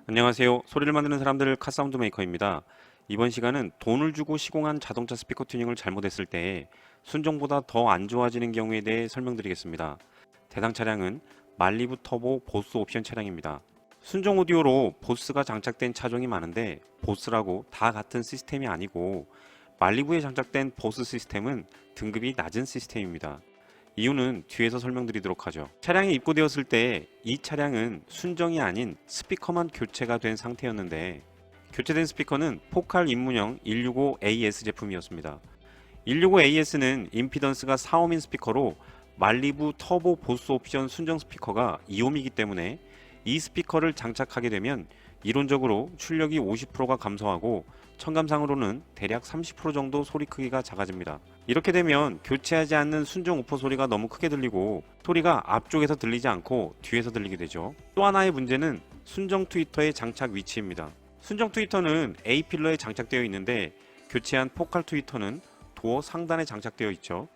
안녕하세요. 소리를 만드는 사람들 카사운드 메이커입니다. 이번 시간은 돈을 주고 시공한 자동차 스피커 튜닝을 잘못했을 때 순정보다 더 안 좋아지는 경우에 대해 설명드리겠습니다. 대상 차량은 말리부 터보 보스 옵션 차량입니다. 순정 오디오로 보스가 장착된 차종이 많은데 보스라고 다 같은 시스템이 아니고 말리부에 장착된 보스 시스템은 등급이 낮은 시스템입니다. 이유는 뒤에서 설명드리도록 하죠. 차량이 입고되었을 때 이 차량은 순정이 아닌 스피커만 교체가 된 상태였는데 교체된 스피커는 포칼 입문형 165AS 제품이었습니다. 165AS는 임피던스가 4옴인 스피커로 말리부 터보 보스 옵션 순정 스피커가 2옴이기 때문에 이 스피커를 장착하게 되면 이론적으로 출력이 50%가 감소하고 청감상으로는 대략 30% 정도 소리 크기가 작아집니다. 이렇게 되면 교체하지 않는 순정 우퍼 소리가 너무 크게 들리고 소리가 앞쪽에서 들리지 않고 뒤에서 들리게 되죠. 또 하나의 문제는 순정 트위터의 장착 위치입니다. 순정 트위터는 A필러에 장착되어 있는데 교체한 포칼 트위터는 도어 상단에 장착되어 있죠.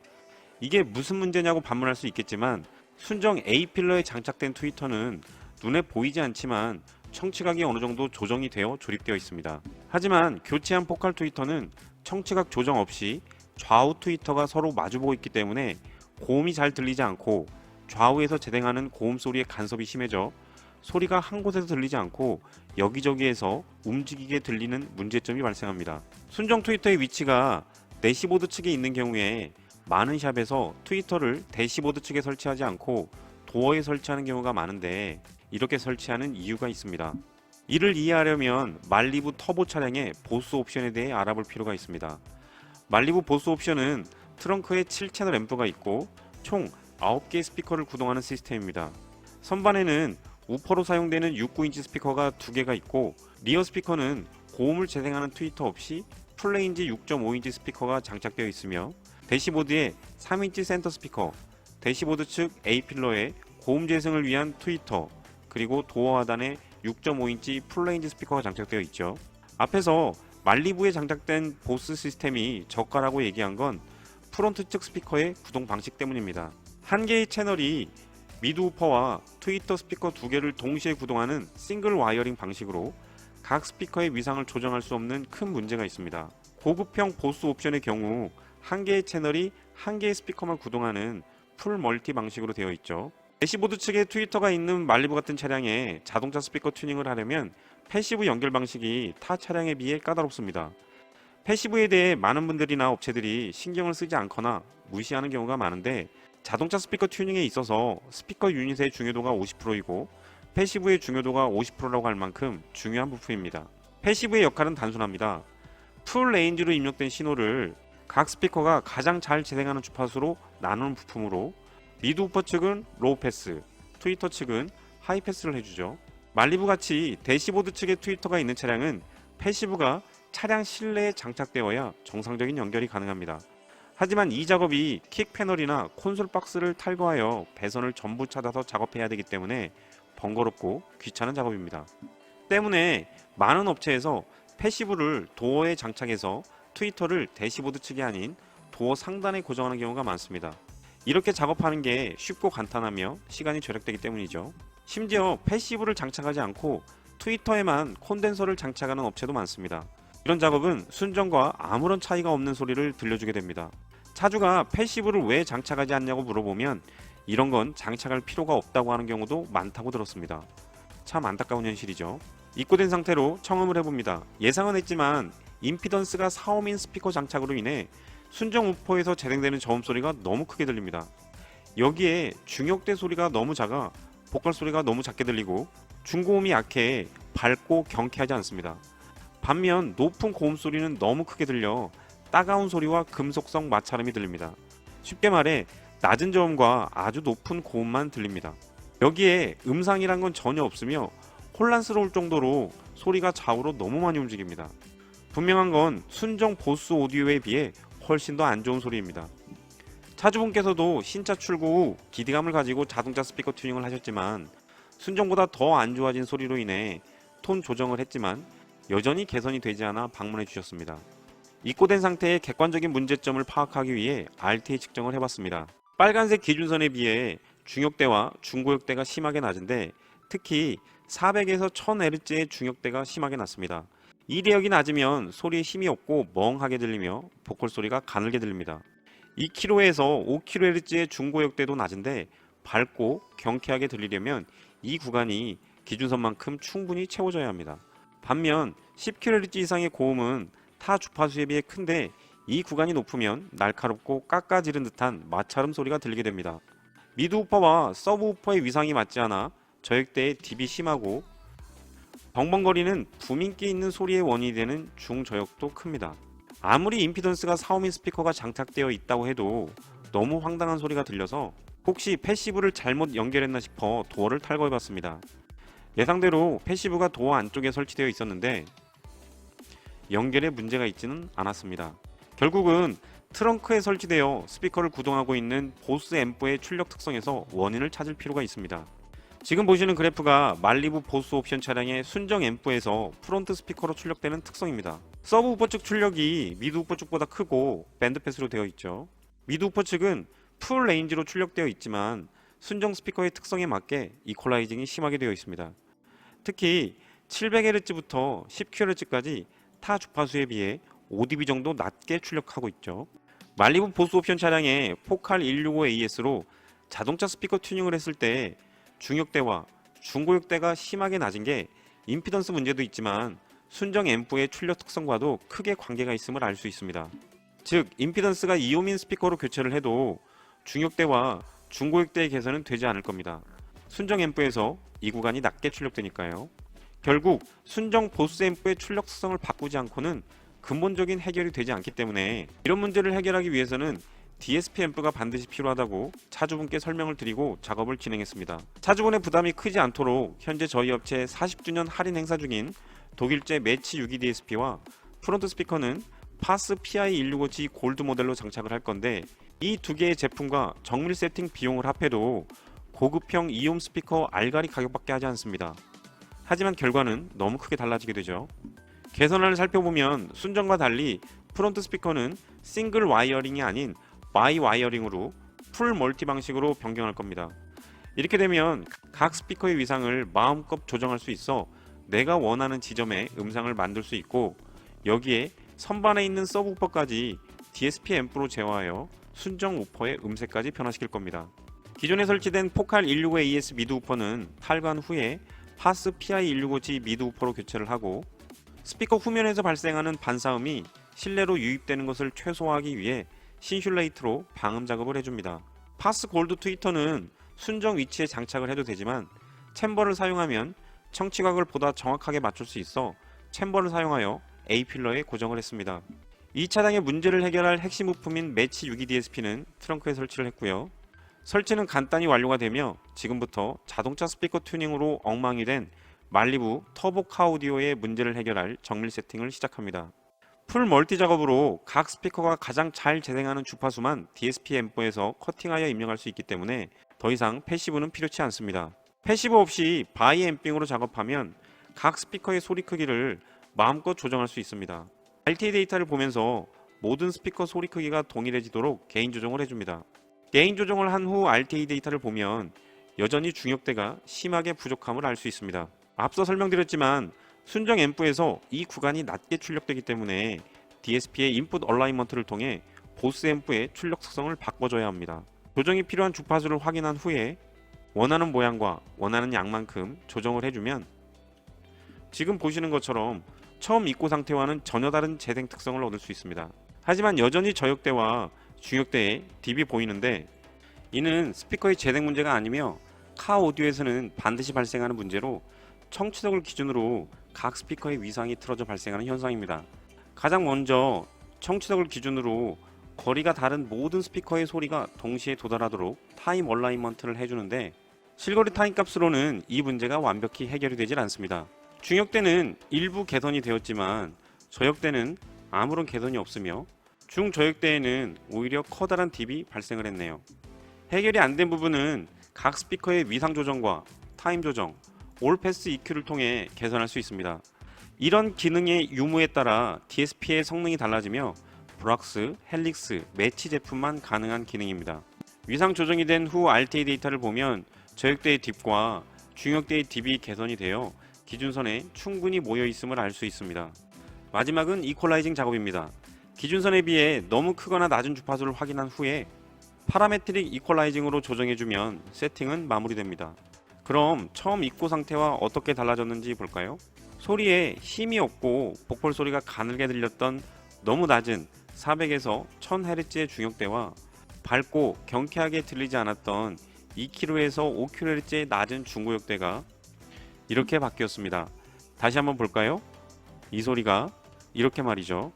이게 무슨 문제냐고 반문할 수 있겠지만 순정 A필러에 장착된 트위터는 눈에 보이지 않지만 청취각이 어느 정도 조정이 되어 조립되어 있습니다. 하지만 교체한 포칼 트위터는 청취각 조정 없이 좌우 트위터가 서로 마주보고 있기 때문에 고음이 잘 들리지 않고 좌우에서 재생하는 고음 소리의 간섭이 심해져 소리가 한 곳에서 들리지 않고 여기저기에서 움직이게 들리는 문제점이 발생합니다. 순정 트위터의 위치가 대시보드 측에 있는 경우에 많은 샵에서 트위터를 대시보드 측에 설치하지 않고 도어에 설치하는 경우가 많은데 이렇게 설치하는 이유가 있습니다. 이를 이해하려면 말리부 터보 차량의 보스 옵션에 대해 알아볼 필요가 있습니다. 말리부 보스 옵션은 트렁크에 7채널 앰프가 있고 총 9개의 스피커를 구동하는 시스템입니다. 선반에는 우퍼로 사용되는 6.9인치 스피커가 2개가 있고 리어 스피커는 고음을 재생하는 트위터 없이 풀레인지 6.5인치 스피커가 장착되어 있으며 대시보드에 3인치 센터 스피커, 대시보드 측 A필러에 고음 재생을 위한 트위터, 그리고 도어 하단에 6.5인치 풀레인지 스피커가 장착되어 있죠. 앞에서 말리부에 장착된 보스 시스템이 저가라고 얘기한 건 프론트 측 스피커의 구동 방식 때문입니다. 한 개의 채널이 미드 우퍼와 트위터 스피커 2개를 동시에 구동하는 싱글 와이어링 방식으로 각 스피커의 위상을 조정할 수 없는 큰 문제가 있습니다. 고급형 보스 옵션의 경우 한 개의 채널이 한 개의 스피커만 구동하는 풀 멀티 방식으로 되어 있죠. 대시보드 측에 트위터가 있는 말리부 같은 차량에 자동차 스피커 튜닝을 하려면 패시브 연결 방식이 타 차량에 비해 까다롭습니다. 패시브에 대해 많은 분들이나 업체들이 신경을 쓰지 않거나 무시하는 경우가 많은데 자동차 스피커 튜닝에 있어서 스피커 유닛의 중요도가 50%이고 패시브의 중요도가 50%라고 할 만큼 중요한 부품입니다. 패시브의 역할은 단순합니다. 풀 레인지로 입력된 신호를 각 스피커가 가장 잘 재생하는 주파수로 나누는 부품으로 미드 우퍼 측은 로우 패스, 트위터 측은 하이 패스를 해주죠. 말리부 같이 대시보드 측에 트위터가 있는 차량은 패시브가 차량 실내에 장착되어야 정상적인 연결이 가능합니다. 하지만 이 작업이 킥 패널이나 콘솔 박스를 탈거하여 배선을 전부 찾아서 작업해야 되기 때문에 번거롭고 귀찮은 작업입니다. 때문에 많은 업체에서 패시브를 도어에 장착해서 트위터를 대시보드 측이 아닌 도어 상단에 고정하는 경우가 많습니다. 이렇게 작업하는 게 쉽고 간단하며 시간이 절약되기 때문이죠. 심지어 패시브를 장착하지 않고 트위터에만 콘덴서를 장착하는 업체도 많습니다. 이런 작업은 순정과 아무런 차이가 없는 소리를 들려주게 됩니다. 차주가 패시브를 왜 장착하지 않냐고 물어보면 이런 건 장착할 필요가 없다고 하는 경우도 많다고 들었습니다. 참 안타까운 현실이죠. 입고된 상태로 청음을 해봅니다. 예상은 했지만 임피던스가 4옴인 스피커 장착으로 인해 순정 우퍼에서 재생되는 저음 소리가 너무 크게 들립니다. 여기에 중역대 소리가 너무 작아 보컬 소리가 너무 작게 들리고 중고음이 약해 밝고 경쾌하지 않습니다. 반면 높은 고음 소리는 너무 크게 들려 따가운 소리와 금속성 마찰음이 들립니다. 쉽게 말해 낮은 저음과 아주 높은 고음만 들립니다. 여기에 음상이란 건 전혀 없으며 혼란스러울 정도로 소리가 좌우로 너무 많이 움직입니다. 분명한 건 순정 보스 오디오에 비해 훨씬 더 안 좋은 소리입니다. 차주분께서도 신차 출고 후 기대감을 가지고 자동차 스피커 튜닝을 하셨지만 순정보다 더 안 좋아진 소리로 인해 톤 조정을 했지만 여전히 개선이 되지 않아 방문해 주셨습니다. 입고된 상태의 객관적인 문제점을 파악하기 위해 RTA 측정을 해봤습니다. 빨간색 기준선에 비해 중역대와 중고역대가 심하게 낮은데 특히 400에서 1000Hz의 중역대가 심하게 낮습니다. 이 대역이 낮으면 소리에 힘이 없고 멍하게 들리며 보컬 소리가 가늘게 들립니다. 2kHz에서 5kHz의 중고역대도 낮은데 밝고 경쾌하게 들리려면 이 구간이 기준선만큼 충분히 채워져야 합니다. 반면 10kHz 이상의 고음은 타 주파수에 비해 큰데 이 구간이 높으면 날카롭고 깎아지른 듯한 마찰음 소리가 들리게 됩니다. 미드우퍼와 서브우퍼의 위상이 맞지 않아 저역대의 딥이 심하고 벙벙거리는 부민기 있는 소리의 원인이 되는 중저역도 큽니다. 아무리 임피던스가 4옴인 스피커가 장착되어 있다고 해도 너무 황당한 소리가 들려서 혹시 패시브를 잘못 연결했나 싶어 도어를 탈거해봤습니다. 예상대로 패시브가 도어 안쪽에 설치되어 있었는데 연결에 문제가 있지는 않았습니다. 결국은 트렁크에 설치되어 스피커를 구동하고 있는 보스 앰프의 출력 특성에서 원인을 찾을 필요가 있습니다. 지금 보시는 그래프가 말리부 보스 옵션 차량의 순정 앰프에서 프론트 스피커로 출력되는 특성입니다. 서브우퍼 측 출력이 미드우퍼 측보다 크고 밴드패스로 되어 있죠. 미드우퍼 측은 풀 레인지로 출력되어 있지만 순정 스피커의 특성에 맞게 이퀄라이징이 심하게 되어 있습니다. 특히 700Hz부터 10kHz까지 타 주파수에 비해 5dB 정도 낮게 출력하고 있죠. 말리부 보스 옵션 차량의 포칼 165AS로 자동차 스피커 튜닝을 했을 때 중역대와 중고역대가 심하게 낮은 게 임피던스 문제도 있지만 순정 앰프의 출력 특성과도 크게 관계가 있음을 알 수 있습니다. 즉 임피던스가 2옴인 스피커로 교체를 해도 중역대와 중고역대의 개선은 되지 않을 겁니다. 순정 앰프에서 이 구간이 낮게 출력되니까요. 결국 순정 보스 앰프의 출력 특성을 바꾸지 않고는 근본적인 해결이 되지 않기 때문에 이런 문제를 해결하기 위해서는 DSP 앰프가 반드시 필요하다고 차주분께 설명을 드리고 작업을 진행했습니다. 차주분의 부담이 크지 않도록 현재 저희 업체 40주년 할인 행사 중인 독일제 매치 62 DSP와 프론트 스피커는 파스 PI165G 골드 모델로 장착을 할 건데 이 두 개의 제품과 정밀 세팅 비용을 합해도 고급형 2옴 스피커 알가리 가격밖에 하지 않습니다. 하지만 결과는 너무 크게 달라지게 되죠. 개선안을 살펴보면 순정과 달리 프론트 스피커는 싱글 와이어링이 아닌 바이 와이어링으로 풀 멀티 방식으로 변경할 겁니다. 이렇게 되면 각 스피커의 위상을 마음껏 조정할 수 있어 내가 원하는 지점에 음상을 만들 수 있고 여기에 선반에 있는 서브우퍼까지 DSP 앰프로 제어하여 순정 우퍼의 음색까지 변화시킬 겁니다. 기존에 설치된 포칼 165AS 미드우퍼는 탈관 후에 파스 PI165G 미드우퍼로 교체를 하고 스피커 후면에서 발생하는 반사음이 실내로 유입되는 것을 최소화하기 위해 신슐레이트로 방음 작업을 해줍니다. 파스 골드 트위터는 순정 위치에 장착을 해도 되지만 챔버를 사용하면 청취각을 보다 정확하게 맞출 수 있어 챔버를 사용하여 A필러에 고정을 했습니다. 이 차량의 문제를 해결할 핵심 부품인 매치 62 DSP는 트렁크에 설치를 했고요. 설치는 간단히 완료가 되며 지금부터 자동차 스피커 튜닝으로 엉망이 된 말리부 터보카 오디오의 문제를 해결할 정밀 세팅을 시작합니다. 풀 멀티 작업으로 각 스피커가 가장 잘 재생하는 주파수만 DSP 앰프에서 커팅하여 입력할 수 있기 때문에 더 이상 패시브는 필요치 않습니다. 패시브 없이 바이 앰핑으로 작업하면 각 스피커의 소리 크기를 마음껏 조정할 수 있습니다. RTA 데이터를 보면서 모든 스피커 소리 크기가 동일해지도록 개인 조정을 해줍니다. 개인 조정을 한 후 RTA 데이터를 보면 여전히 중역대가 심하게 부족함을 알 수 있습니다. 앞서 설명드렸지만 순정 앰프에서 이 구간이 낮게 출력되기 때문에 DSP의 인풋 얼라이먼트를 통해 보스 앰프의 출력 특성을 바꿔줘야 합니다. 조정이 필요한 주파수를 확인한 후에 원하는 모양과 원하는 양만큼 조정을 해주면 지금 보시는 것처럼 처음 입고 상태와는 전혀 다른 재생 특성을 얻을 수 있습니다. 하지만 여전히 저역대와 중역대에 딥이 보이는데 이는 스피커의 재생 문제가 아니며 카 오디오에서는 반드시 발생하는 문제로 청취덕을 기준으로 각 스피커의 위상이 틀어져 발생하는 현상입니다. 가장 먼저 청취덕을 기준으로 거리가 다른 모든 스피커의 소리가 동시에 도달하도록 타임 얼라이먼트를 해주는데 실거리 타임 값으로는 이 문제가 완벽히 해결이 되질 않습니다. 중역대는 일부 개선이 되었지만 저역대는 아무런 개선이 없으며 중저역대에는 오히려 커다란 딥이 발생을 했네요. 해결이 안 된 부분은 각 스피커의 위상 조정과 타임 조정, 올 패스 EQ를 통해 개선할 수 있습니다. 이런 기능의 유무에 따라 DSP의 성능이 달라지며 브락스, 헬릭스, 매치 제품만 가능한 기능입니다. 위상 조정이 된 후 RTA 데이터를 보면 저역대의 딥과 중역대의 딥이 개선이 되어 기준선에 충분히 모여 있음을 알 수 있습니다. 마지막은 이퀄라이징 작업입니다. 기준선에 비해 너무 크거나 낮은 주파수를 확인한 후에 파라메트릭 이퀄라이징으로 조정해주면 세팅은 마무리됩니다. 그럼 처음 입고 상태와 어떻게 달라졌는지 볼까요? 소리에 힘이 없고 보컬 소리가 가늘게 들렸던 너무 낮은 400에서 1000Hz의 중역대와 밝고 경쾌하게 들리지 않았던 2kHz에서 5kHz의 낮은 중고역대가 이렇게 바뀌었습니다. 다시 한번 볼까요? 이 소리가 이렇게 말이죠.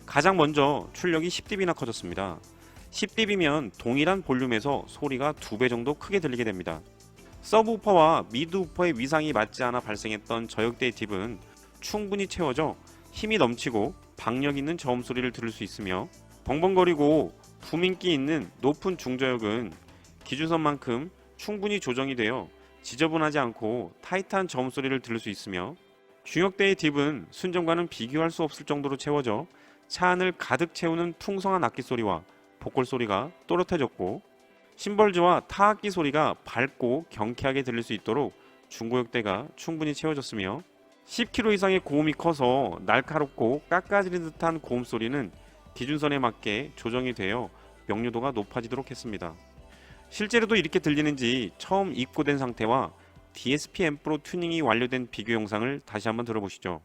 가장 먼저 출력이 10dB나 커졌습니다. 10dB면 동일한 볼륨에서 소리가 2배 정도 크게 들리게 됩니다. 서브우퍼와 미드우퍼의 위상이 맞지 않아 발생했던 저역대의 딥은 충분히 채워져 힘이 넘치고 박력 있는 저음 소리를 들을 수 있으며 벙벙거리고 부민기 있는 높은 중저역은 기준선만큼 충분히 조정이 되어 지저분하지 않고 타이트한 저음 소리를 들을 수 있으며 중역대의 딥은 순정과는 비교할 수 없을 정도로 채워져 차 안을 가득 채우는 풍성한 악기 소리와 보컬 소리가 또렷해졌고 심벌즈와 타악기 소리가 밝고 경쾌하게 들릴 수 있도록 중고역대가 충분히 채워졌으며 10kg 이상의 고음이 커서 날카롭고 깎아지는 듯한 고음 소리는 기준선에 맞게 조정이 되어 명료도가 높아지도록 했습니다. 실제로도 이렇게 들리는지 처음 입고된 상태와 DSP 앰프로 튜닝이 완료된 비교 영상을 다시 한번 들어보시죠.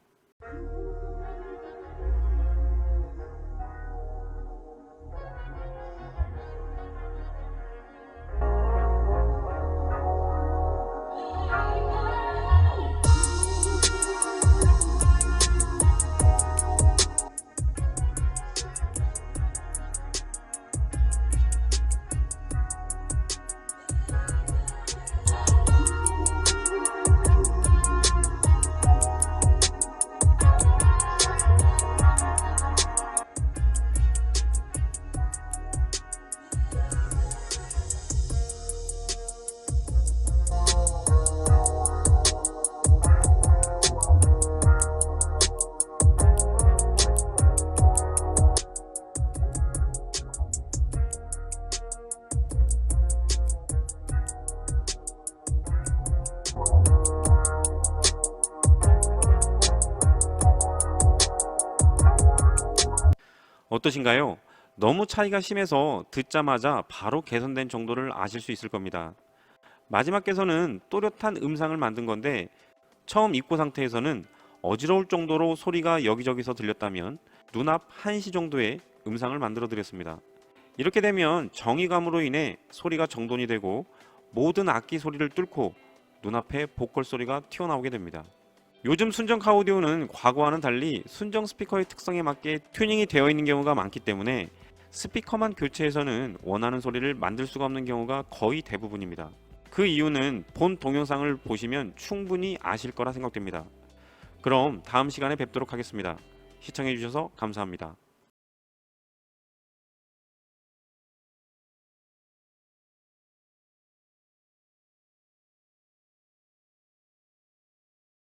어떠신가요? 너무 차이가 심해서 듣자마자 바로 개선된 정도를 아실 수 있을 겁니다. 마지막 개선은 또렷한 음상을 만든 건데 처음 입고 상태에서는 어지러울 정도로 소리가 여기저기서 들렸다면 눈앞 한시 정도의 음상을 만들어 드렸습니다. 이렇게 되면 정의감으로 인해 소리가 정돈이 되고 모든 악기 소리를 뚫고 눈앞에 보컬 소리가 튀어나오게 됩니다. 요즘 순정 카오디오는 과거와는 달리 순정 스피커의 특성에 맞게 튜닝이 되어 있는 경우가 많기 때문에 스피커만 교체해서는 원하는 소리를 만들 수가 없는 경우가 거의 대부분입니다. 그 이유는 본 동영상을 보시면 충분히 아실 거라 생각됩니다. 그럼 다음 시간에 뵙도록 하겠습니다. 시청해주셔서 감사합니다.